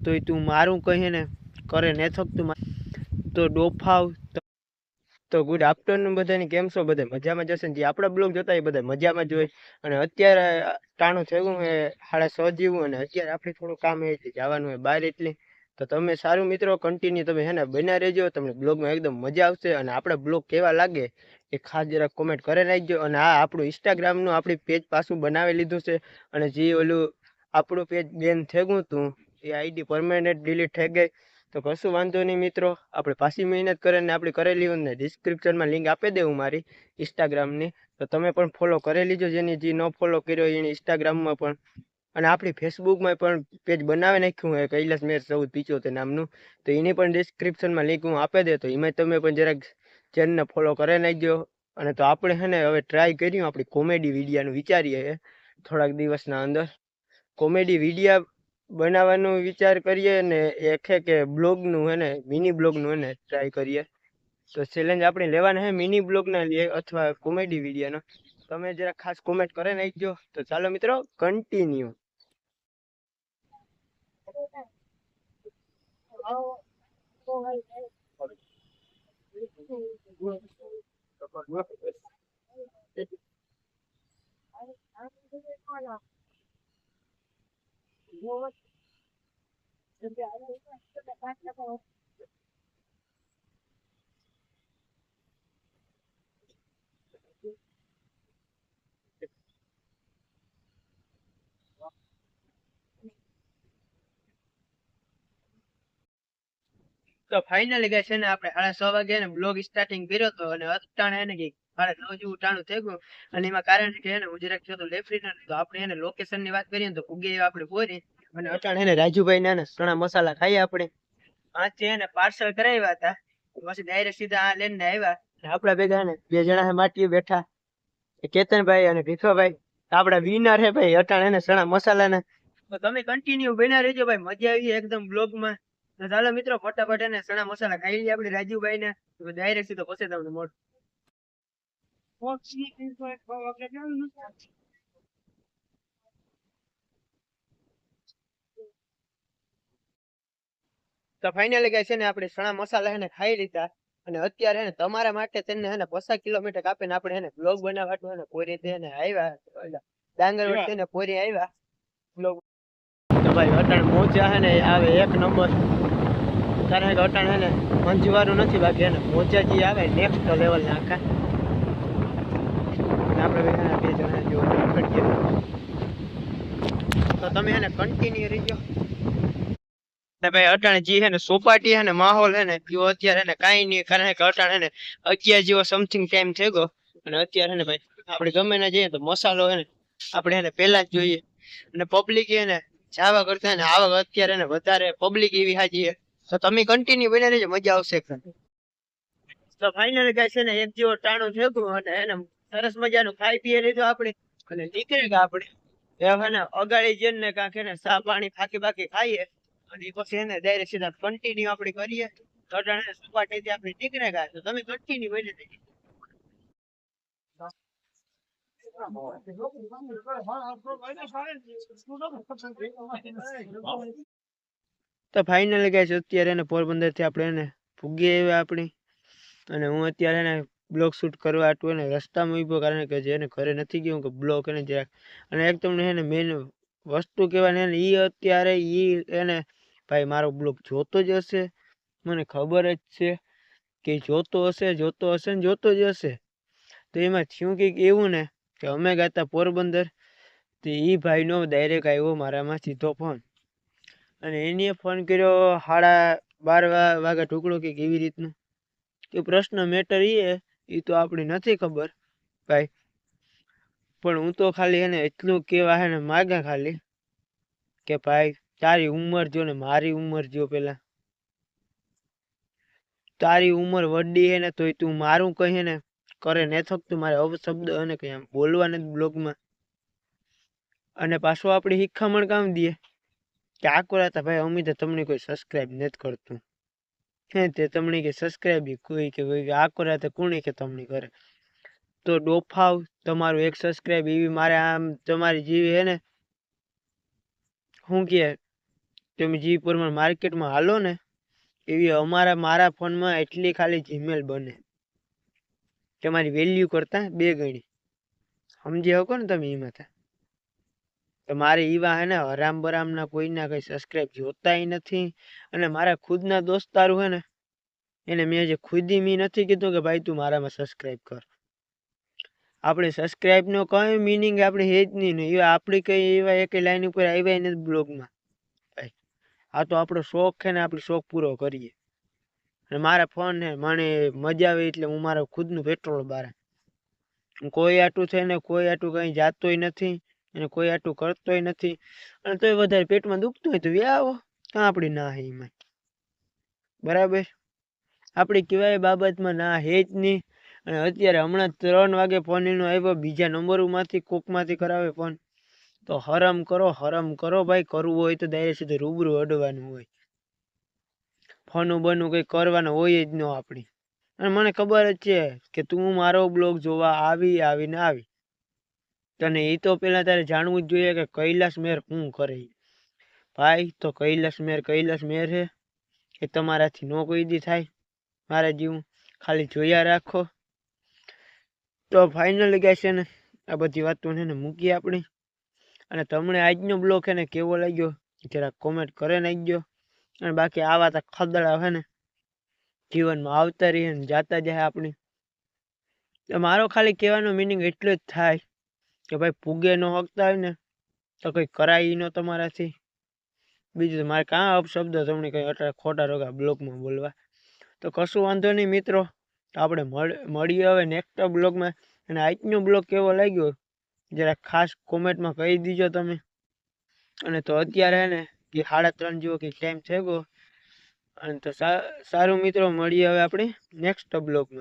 તો તું મારું કહે ને કરે ને થકતું તો ડોફાવ. તો ગુડ આફ્ટરનૂન બધાને, કેમ છો? બધા મજામાં જશે ને? જે આપણા બ્લોગ જોતા એ બધા મજામાં જ હોય. અને અત્યારે ટાણું થયું એ 6:30 જેવું, અને અત્યારે આપણે થોડું કામ એ જવાનું હોય બહાર, એટલે તો તમે સારું મિત્રો કન્ટિન્યુ તમે હે ને બન્યા રહેજો, તમને બ્લોગમાં એકદમ મજા આવશે. અને આપણા બ્લોગ કેવા લાગે એ ખાસ જરા કોમેન્ટ કરી નાખજો. અને આ આપણું ઇન્સ્ટાગ્રામનું આપણી પેજ પાછું બનાવી લીધું છે. અને જે ઓલું આપણું પેજ બેન થઈ ગયું હતું એ આઈડી પરમેનન્ટ ડિલીટ થઈ ગઈ. તો કશું વાંધો નહીં મિત્રો, આપણે પાછી મહેનત કરીને આપણે કરેલી હોય ને ડિસ્ક્રિપ્શનમાં લિંક આપી દેવું મારી ઇન્સ્ટાગ્રામની, તો તમે પણ ફોલો કરી લીજો. જેની જે ન ફોલો કર્યો એની ઇન્સ્ટાગ્રામમાં પણ, અને આપણી ફેસબુકમાં પણ પેજ બનાવી નાખ્યું હોય કૈલાસ મેર 1475 નામનું, તો એની પણ ડિસ્ક્રિપ્શનમાં લિંક હું આપી દે, તો એમાં તમે પણ જરાક ચેનલને ફોલો કરી નાખજો. અને તો આપણે હે ને હવે ટ્રાય કર્યું આપણી કોમેડી વિડીયાનું વિચારીએ થોડાક દિવસના અંદર કોમેડી વિડીયા બનાવવાનો વિચાર કરીએ ને એક હે કે બ્લોગનું હે ને મિની બ્લોગનું હે ને ટ્રાય કરીએ. તો ચેલેન્જ આપણે લેવાના હે મિની બ્લોગના લઈએ અથવા કોમેડી વિડીયોનો. તમે જરા ખાસ કોમેન્ટ કરી નાખજો. તો ચાલો મિત્રો કન્ટિન્યુ. તો ફાઇનલી ગાઈસ છે ને આપણે 6:30 વાગે ને બ્લોગ સ્ટાર્ટિંગ કર્યો હતો, અને અટાણે એને કે 9:30 જેવું ટાણું થઈ ગયું. અને એમાં કારણ કે એને હું જરાક થયો તો લેફ્રિનર, તો આપણે એને લોકેશન ની વાત કરીએ તો ઉગે આપણે પોરી. અને અટાણે એને રાજુભાઈ ના ચણા મસાલા ખાઈએ આપણે. આથી એને પાર્સલ કરાવ્યા હતા, પછી ડાયરેક્ટ સીધા આ લઈને આવ્યા. આપડા ભેગા ને બે જણા હે માટીએ બેઠા, કેતનભાઈ અને ભીખાભાઈ. આપડા વિનર હે ભાઈ અટાણે એને ચણા મસાલા ને. તો તમે કન્ટિન્યુ બન્યા રહેજો ભાઈ, મજા આવી એકદમ બ્લોગ માં. તો ચાલો મિત્રો ફટાફટ એને ચણા મસાલા ખાઈ લઈએ આપણે રાજુભાઈ ને, ડાયરેક્ટ સીધો પછી તમને મોટ. તો ફાઇનલી ગાઈસ છે ને આપણે ચણા મસાલા હે ને ખાઈ લીધા. અને અત્યારે હે ને તમારા માટે તેને હે ને 50 કિલોમીટર કાપીને આપણે હે ને બ્લોગ બનાવવાનું હે ને પોરી થઈને આવ્યા, ડાંગર વચ્ચે ને પોરી આવ્યા બ્લોગ. તો ભાઈ અટાણ મોજા હે ને આવે એક નંબર, કારણ કે અટાણ હે ને મંજવાનું નથી, બાકી હે ને મોજા જે આવે નેક્સ્ટ લેવલ ના આખા. અને આપણે બે જણા જો તો તમે હે ને કન્ટિન્યુ રહીજો. ભાઈ અટાણે જે હે ને સોપાટી હે ને માહોલ હે ને જો અત્યારે ને કાંઈ નહીં, કારણ કે અટાણે ને 11 જેવો સમથિંગ ટાઈમ થઈ ગયો. અને અત્યારે ને ભાઈ આપણે ગમે ના જઈએ તો મસાલો હે ને આપણે એને પેલા જ જોઈએ. અને પબ્લિક હે ને જાવા કરતા ને આવક અત્યારે ને વધારે પબ્લિક એવી હાજી છે. તો તમે કન્ટિન્યુ બને રહેજો, મજા આવશે. તો ફાઇનલી ગાઈસ છે ને એક જેવો ટાણું થયું, અને એને સરસ મજાનું ખાઈ પીએ લીધું આપણે, અને નીકળે ગયા આપણે હવે ને અગાડી જઈને કાંક એને ચા પાણી ફાકી બાકી ખાઈએ. અને પછી એને ડાયરેક્ટ સીધા કન્ટિન્યુ આપણે કરીએ. તો સપાટીથી આપણે નીકળે ગયા. તો તમે કન્ટિન્યુ બની રહેજો. તો ફાઇનલી ગાઈસ અત્યારે એને પોરબંદર થી આપણે એને ભૂગી આવ્યા આપણી. અને હું અત્યારે એને બ્લોગ શૂટ કરવા આટલું એને રસ્તામાં ઉભો, કારણ કે જેને ઘરે નથી ગયું કે બ્લોગ એને જરાક. અને એક તમને એને મેન વસ્તુ કહેવાય ને એ અત્યારે એને ભાઈ મારો બ્લોગ જોતો જ હશે, મને ખબર જ છે કે જોતો હશે ને જોતો જ હશે. તો એમાં થયું કંઈક એવું ને કે અમે ગાતા પોરબંદર, તો એ ભાઈનો ડાયરેક્ટ આવ્યો મારામાં સીધો ફોન. અને એને ફોન કર્યો 12:30 વાગે ટુકડો કે કેવી રીતનું. કે પ્રશ્ન મેટર એ તો આપણે નથી ખબર ભાઈ, પણ હું તો ખાલી એને એટલું કેવા હે ને માગા ખાલી કે ભાઈ તારી ઉંમર જો ને મારી ઉંમર જો, પેલા તારી ઉંમર વડી હે ને તોય તું મારું કહે ને કરે ને થકતું મારે અપશબ્દ અને કઈ આમ બોલવા નથી બ્લોગમાં. અને પાછો આપણે શિખામણ કામ દઈએ કે આકોરા હતા ભાઈ અમિત તમને કોઈ સબસ્ક્રાઇબ નથી કરતું, હે તે તમને કે સબસ્ક્રાઇબ કોઈ કે આકોરા તે કોણે કે તમને કરે. તો ડોફાવ તમારું એક સબસ્ક્રાઇબ એવી મારે આમ તમારી જેવી હે ને શું કે તમે જે પ્રમાણે માર્કેટમાં હાલો ને એવી મારા ફોનમાં એટલી ખાલી જીમેલ બને તમારી વેલ્યુ કરતા 2 ગણી સમજી શકો ને તમે એમાં તો મારે ઈવા હે ને હરામ બરામના કોઈના કઈ સબસ્ક્રાઇબ જોતાય નથી અને મારા ખુદના દોસ્તારું હે ને એને મેં જે ખુદી મી નથી કીધું કે ભાઈ તું મારામાં સબસ્ક્રાઇબ કર આપણે સબસ્ક્રાઇબ નો કઈ મીનિંગ આપણે હે જ નહીં ને એવા આપણી કઈ એવા એક લાઈન ઉપર આવ્યા નથી બ્લોગમાં ભાઈ આ તો આપણો શોખ છે ને આપણે શોખ પૂરો કરીએ અને મારા ફોન ને મને મજા આવે એટલે હું મારા ખુદનું પેટ્રોલ બારે કોઈ આટું થઈને કોઈ આટું કઈ જાતોય નથી અને કોઈ આટું કરતોય નથી અને તોય વધારે પેટમાં દુખતું હોય તો વ્યાવો કાં આપણી ના હે એમાં બરાબર આપણી કેવાય બાબતમાં ના હે જ નહીં અને અત્યારે હમણાં 3 વાગે ફોન એનો આવ્યો બીજા નંબરમાંથી કોકમાંથી કરાવે ફોન તો હરમ કરો ભાઈ કરવું હોય તો ડાયરેક્ટ સીધું રૂબરૂ અડવાનું હોય ફોનું બનું કઈ કરવાનું હોય જ ન આપણી અને મને ખબર જ છે કે તું મારો બ્લોગ જોવા આવી તને એ તો પેલા તારે જાણવું જ જોઈએ કે કૈલાશ મેર શું કરે ભાઈ તો કૈલાશ મેર હે એ તમારાથી નો કોઈ દી થાય મારા જેવું ખાલી જોયા રાખો તો ફાઇનલી ગાઈસ છે ને આ બધી વાતોને મૂકીએ આપણે અને તમને આજનો બ્લોગ છે ને કેવો લાગ્યો જરા કોમેન્ટ કરે નાખજો અને બાકી આવા તો ખદડા હે ને જીવનમાં આવતા રહીએ ને જાતા જાય આપણી મારો ખાલી કહેવાનો મિનિંગ એટલો જ થાય કે ભાઈ પૂગે ન હકતા હોય ને તો કંઈ કરાય ન તમારાથી બીજું મારે કાં અપશબ્દ તમને કંઈ અટલા ખોટા રોગા બ્લોગમાં બોલવા તો કશું વાંધો નહીં મિત્રો તો આપણે મળીએ હવે નેક્સ્ટ બ્લોગમાં અને આજનો બ્લોગ કેવો લાગ્યો જરા ખાસ કોમેન્ટમાં કહી દીજો તમે અને તો અત્યારે ને કે 3:30 જેવો કંઈક ટાઈમ થઈ ગયો અને તો સારું મિત્રો મળીએ હવે આપણે નેક્સ્ટ બ્લોગમાં